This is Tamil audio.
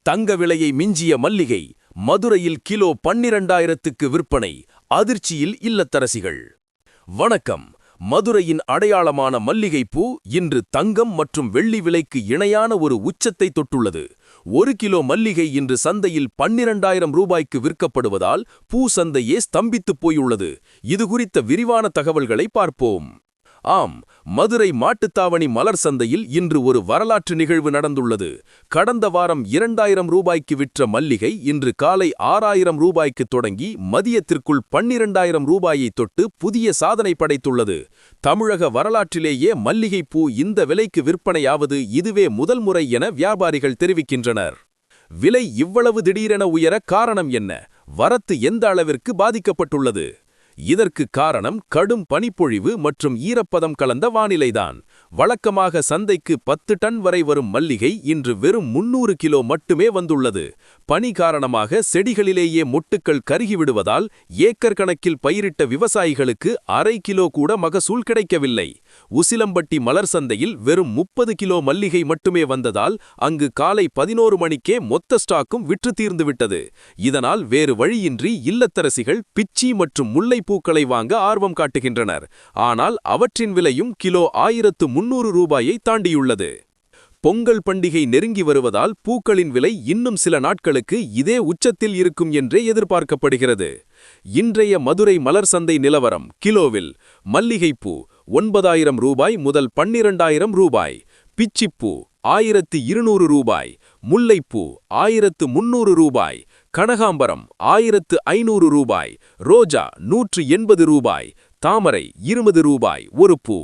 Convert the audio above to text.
தங்க விலையை மிஞ்சிய மல்லிகை மதுரையில் கிலோ 12,000க்கு விற்பனை. அதிர்ச்சியில் இல்லத்தரசிகள். வணக்கம். மதுரையின் அடையாளமான மல்லிகைப்பூ இன்று தங்கம் மற்றும் வெள்ளி விலைக்கு இணையான ஒரு உச்சத்தை தொட்டுள்ளது. 1 கிலோ மல்லிகை இன்று சந்தையில் 12,000 ரூபாய்க்கு விற்கப்படுவதால் பூ சந்தையே ஸ்தம்பித்துப் போயுள்ளது. இது குறித்த விரிவான தகவல்களை பார்ப்போம். ஆம், மதுரை மாட்டுத்தாவணி மலர் சந்தையில் இன்று ஒரு வரலாற்று நிகழ்வு நடந்துள்ளது. கடந்த வாரம் 2,000 ரூபாய்க்கு விற்ற மல்லிகை இன்று காலை 6,000 ரூபாய்க்கு தொடங்கி மதியத்திற்குள் 12,000 ரூபாயை தொட்டு புதிய சாதனை படைத்துள்ளது. தமிழக வரலாற்றிலேயே மல்லிகைப்பூ இந்த விலைக்கு விற்பனையாவது இதுவே முதல் முறை என வியாபாரிகள் தெரிவிக்கின்றனர். விலை இவ்வளவு திடீரென உயர காரணம் என்ன? வரத்து எந்த அளவிற்கு பாதிக்கப்பட்டுள்ளது? இதற்கு காரணம் கடும் பனிப்பொழிவு மற்றும் ஈரப்பதம் கலந்த வானிலைதான். வழக்கமாக சந்தைக்கு 10 டன் வரை வரும் மல்லிகை இன்று வெறும் 300 கிலோ மட்டுமே வந்துள்ளது. பனி காரணமாக செடிகளிலேயே மொட்டுக்கள் கருகிவிடுவதால் ஏக்கர் கணக்கில் பயிரிட்ட விவசாயிகளுக்கு அரை கிலோ கூட மகசூல் கிடைக்கவில்லை. உசிலம்பட்டி மலர் சந்தையில் வெறும் 30 கிலோ மல்லிகை மட்டுமே வந்ததால் அங்கு காலை 11 மணிக்கே மொத்த ஸ்டாக்கும் விற்று தீர்ந்துவிட்டது. இதனால் வேறு வழியின்றி இல்லத்தரசிகள் பிச்சி மற்றும் முல்லை பூக்களை வாங்க ஆர்வம் காட்டுகின்றனர். ஆனால் அவற்றின் விலையும் கிலோ 1,300 ரூபாயை தாண்டியுள்ளது. பொங்கல் பண்டிகை நெருங்கி வருவதால் பூக்களின் விலை இன்னும் சில நாட்களுக்கு இதே உச்சத்தில் இருக்கும் என்றே எதிர்பார்க்கப்படுகிறது. இன்றைய மதுரை மலர் சந்தை நிலவரம். கிலோவில் மல்லிகைப்பூ 9,000 ரூபாய் முதல் 12,000 ரூபாய், பிச்சிப்பூ 1,200 ரூபாய், முல்லைப்பூ 1,300 ரூபாய், கனகாம்பரம் 1,500 ரூபாய், ரோஜா 180 ரூபாய், தாமரை 20 ரூபாய் ஒரு பூ.